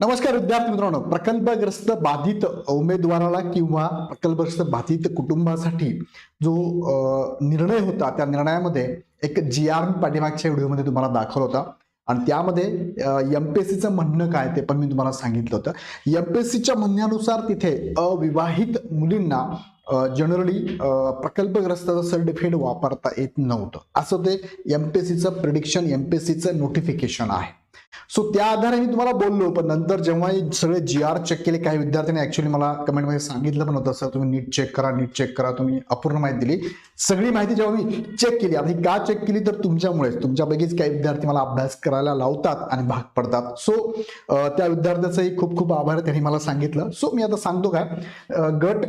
नमस्कार विद्यार्थी मित्रांनो, प्रकल्पग्रस्त बाधित उमेदवाराला किंवा प्रकल्पग्रस्त बाधित कुटुंबासाठी जो निर्णय होता त्या निर्णयामध्ये एक जी.आर. पाठीमागच्या व्हिडिओमध्ये तुम्हाला दाखवला होता आणि त्यामध्ये एमपीएससीचं म्हणणं काय ते पण मी तुम्हाला सांगितलं होतं. एमपीएससीच्या म्हणण्यानुसार तिथे अविवाहित मुलींना जनरली प्रकल्पग्रस्ताचं सर्टिफिकेट वापरता येत नव्हतं, असं ते एमपीएससीचं प्रिडिक्शन, एमपीएससीचं नोटिफिकेशन आहे. सो त्या आधारे मी तुम्हाला बोललो, पण नंतर जेव्हा सगळे जी.आर. चेक केले, काही विद्यार्थ्यांनी ऍक्च्युअली मला कमेंटमध्ये सांगितलं पण होतं, सर तुम्ही नीट चेक करा, नीट चेक करा, तुम्ही अपूर्ण माहिती दिली. सगळी माहिती जेव्हा मी चेक केली, आता ही का चेक केली तर तुमच्यामुळेच, तुमच्यापैकीच काही विद्यार्थी मला अभ्यास करायला लावतात आणि भाग पडतात. सो त्या विद्यार्थ्याचाही खूप खूप आभार, त्यांनी मला सांगितलं. सो मी आता सांगतो काय, गट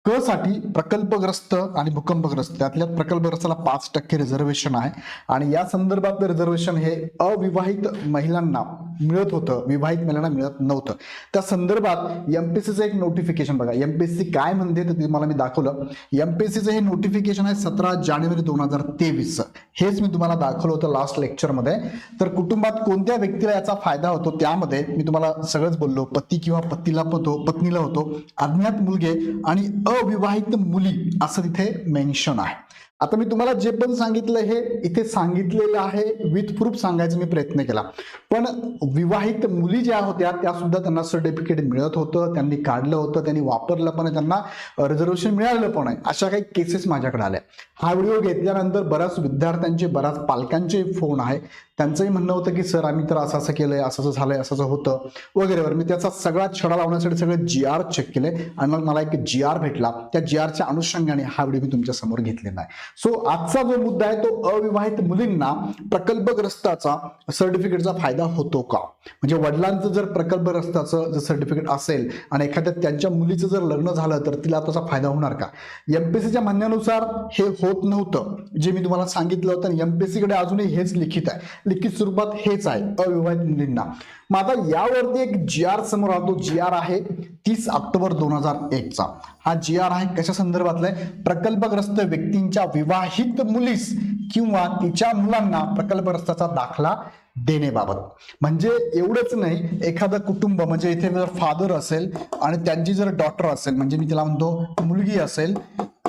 क साठी प्रकल्पग्रस्त आणि भूकंपग्रस्त, त्यातल्या प्रकल्पग्रस्ताला 5% रिझर्वेशन आहे आणि या संदर्भात रिझर्वेशन हे अविवाहित महिलांना मिळत होतं, विवाहित महिलांना मिळत नव्हतं. त्या संदर्भात एमपीएससीचं एक नोटिफिकेशन बघा, एमपीएससी काय म्हणते ते तुम्हाला मी दाखवलं. एमपीएससीचं हे नोटिफिकेशन आहे 17 जानेवारी 2023. हेच मी तुम्हाला दाखवलं होतं लास्ट लेक्चरमध्ये. तर कुटुंबात कोणत्या व्यक्तीला याचा फायदा होतो त्यामध्ये मी तुम्हाला सगळंच बोललो. पती किंवा पत्नीला होतो, अज्ञात मुलगे आणि अविवाहित मुली असं तिथे मेन्शन आहे. आता मी तुम्हाला जे पण सांगितलं हे इथे सांगितलेलं आहे, विथ प्रूफ सांगायचा मी प्रयत्न केला. पण विवाहित मुली ज्या होत्या त्या सुद्धा त्यांना सर्टिफिकेट मिळत होतं, त्यांनी काढलं होतं, त्यांनी वापरलं पण, त्यांना रिझर्वेशन मिळालं पण आहे. अशा काही केसेस माझ्याकडे आल्या. हा व्हिडिओ घेतल्यानंतर बऱ्याच विद्यार्थ्यांचे, बऱ्याच पालकांचे फोन आहे. त्यांचंही म्हणणं होतं की सर आम्ही तर असं असं केलंय, असं झालंय, असं होतं वगैरे वगैरे. मी त्याचा सगळा छडा लावण्यासाठी सगळे जी.आर. चेक केले आणि मग मला एक जी.आर. भेटला. त्या जी.आर.च्या अनुषंगाने हा व्हिडिओ मी तुमच्या समोर घेतलेला आहे. सो आजचा जो मुद्दा आहे तो अविवाहित मुलींना प्रकल्पग्रस्ताचा सर्टिफिकेटचा फायदा होतो का, म्हणजे वडिलांचं जर प्रकल्पग्रस्ताचं जर सर्टिफिकेट असेल आणि एखाद्या त्यांच्या मुलीचं जर लग्न झालं तर तिला त्याचा फायदा होणार का. एमपीएससीच्या म्हणण्यानुसार हे होत नव्हतं, जे मी तुम्हाला सांगितलं होतं. एमपीएससी कडे अजूनही हेच लिखित आहे, लिखित स्वरूपात हेच आहे अविवाहित मुलींना. मग आता यावरती एक जी.आर. समोर आला. तो जी.आर. आहे 30 ऑक्टोबर 2001 हा जी.आर. आहे कशा संदर्भातला आहे, प्रकल्पग्रस्त व्यक्तींच्या विवाहित मुलीस किंवा तिच्या मुलांना प्रकल्पग्रस्ताचा दाखला देण्याबाबत. म्हणजे एवढंच नाही, एखादं कुटुंब म्हणजे इथे जर फादर असेल आणि त्यांची जर डॉटर असेल, म्हणजे मी तिला म्हणतो मुलगी असेल,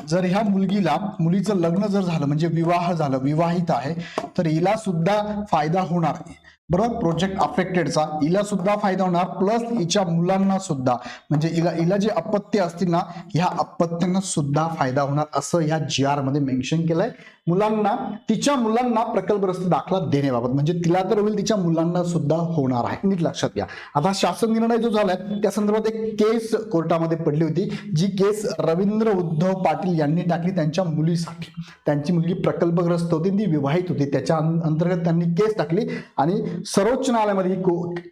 जर ह्या मुलीचं लग्न जर झालं म्हणजे विवाह झालं, विवाहित आहे, तर हिला सुद्धा फायदा होणार. बरोबर, प्रोजेक्ट अफेक्टेडचा हिला सुद्धा फायदा होणार, प्लस हिच्या मुलांना सुद्धा, म्हणजे हिला जे अपत्य असतील ना, ह्या अपत्यांना सुद्धा फायदा होणार असं ह्या जी.आर. मध्ये मेन्शन केलंय. मुलांना, तिच्या मुलांना प्रकल्पग्रस्त दाखला देण्याबाबत, म्हणजे तिला तर होईल, तिच्या मुलांना सुद्धा होणार आहे. नीट लक्षात घ्या. आता शासन निर्णय जो झालाय त्या संदर्भात एक केस कोर्टामध्ये पडली होती, जी केस रवींद्र उद्धव पाटील यांनी टाकली त्यांच्या मुलीसाठी. त्यांची मुलगी प्रकल्पग्रस्त होती, ती विवाहित होती, त्याच्या अंतर्गत त्यांनी केस टाकली आणि सर्वोच्च न्यायालयामध्ये ही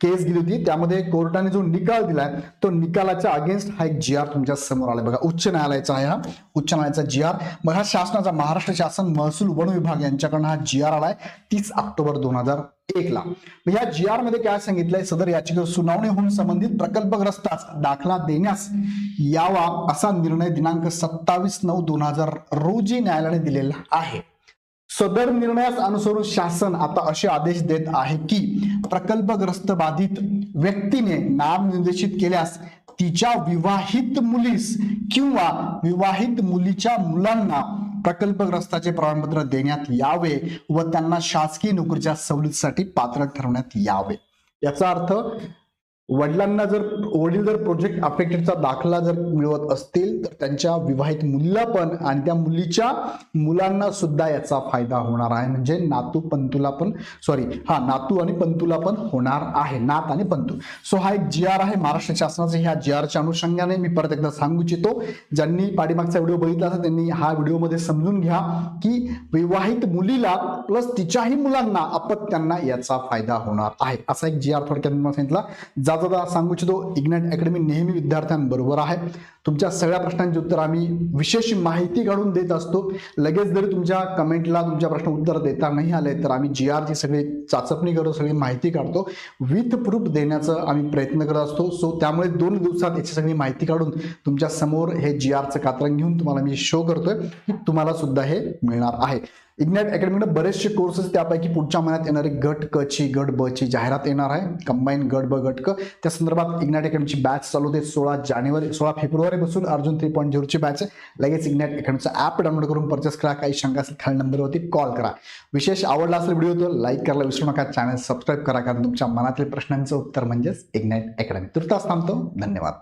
केस गेली होती. त्यामध्ये कोर्टाने जो निकाल दिलाय तो निकालाच्या अगेन्स्ट हा एक जी.आर. तुमच्या समोर आलाय बघा. उच्च न्यायालयाचा आहे हा, उच्च न्यायालयाचा जी.आर. मग हा शासनाचा, महाराष्ट्र शासन महसूल वन विभाग यांच्याकडनं हा जी.आर. आलाय 30 ऑक्टोबर 2001 ला. मग या जी.आर. मध्ये काय सांगितलंय, सदर याचिकेवर सुनावणी होऊन संबंधित प्रकल्पग्रस्तास दाखला देण्यास यावा असा निर्णय दिनांक 27/9/2000 रोजी न्यायालयाने दिलेला आहे. सदर निर्णयास अनुसरून शासन आता असे आदेश देत आहे की प्रकल्पग्रस्त बाधित व्यक्तीने नामनिर्देशित केल्यास तिच्या विवाहित मुलीस किंवा विवाहित मुलीच्या मुलांना प्रकल्पग्रस्ताचे प्रमाणपत्र देण्यात यावे व त्यांना शासकीय नोकरीच्या सवलतीसाठी पात्र ठरवण्यात यावे. याचा अर्थ वडिलांना वडील जर प्रोजेक्ट अफेक्टेडचा दाखला जर मिळवत असतील तर त्यांच्या विवाहित मुलीला पण आणि त्या मुलीच्या मुलांना सुद्धा याचा फायदा होणार आहे. म्हणजे नातू आणि पंतूला पण होणार आहे, नात आणि पंतू. सो हा एक जी.आर. आहे महाराष्ट्र शासनाचा. ह्या जी.आर.च्या अनुषंगाने मी परत एकदा सांगू इच्छितो, ज्यांनी पाठीमागचा व्हिडिओ बघितला असेल त्यांनी हा व्हिडिओमध्ये समजून घ्या की विवाहित मुलीला प्लस तिच्याही मुलांना, अपत्यांना याचा फायदा होणार आहे. असा एक जी.आर. थोडक्यात मी सांगितला. सांगू इच्छितो, इग्नाइट अकॅडमी नेहमी विद्यार्थ्यांबरोबर आहे. तुमच्या सगळ्या प्रश्नांची उत्तर आम्ही विशेष माहिती काढून देत असतो. लगेच जरी तुमच्या कमेंटला तुमच्या प्रश्न उत्तर देता नाही आले तर आम्ही जी.आर.ची सगळी चाचपणी करतो, सगळी माहिती काढतो, विथ प्रूफ देण्याचा आम्ही प्रयत्न करत असतो. सो त्यामुळे 2 दिवसात याची सगळी माहिती काढून तुमच्या समोर हे जी.आर.चं कात्रण घेऊन तुम्हाला मी शो करतोय की तुम्हाला सुद्धा हे मिळणार आहे. इग्नाइट अकॅडमीनं बरेचसे कोर्सेस त्यापैकी पुढच्या महिन्यात येणारी गट क ची गट ब ची जाहिरात येणार आहे. कंबाईन गट ब गट क त्या संदर्भात इग्नाइट अकॅडमीची बॅच चालू होते 16 फेब्रुवारी पासून अर्जुन 3.0 ची बॅच आहे. लगेच इग्नाइट अकॅडमीचा ॲप डाउनलोड करून परचेस करा. काही शंका असेल खाली नंबरवरती कॉल करा. विशेष आवडला असेल व्हिडिओ तर लाईक करायला विसरू नका. चॅनल सबस्क्राईब करा, कारण तुमच्या मनातील प्रश्नांचं उत्तर म्हणजेच इग्नाइट अकॅडमी. तुर्तास थांबतो. धन्यवाद.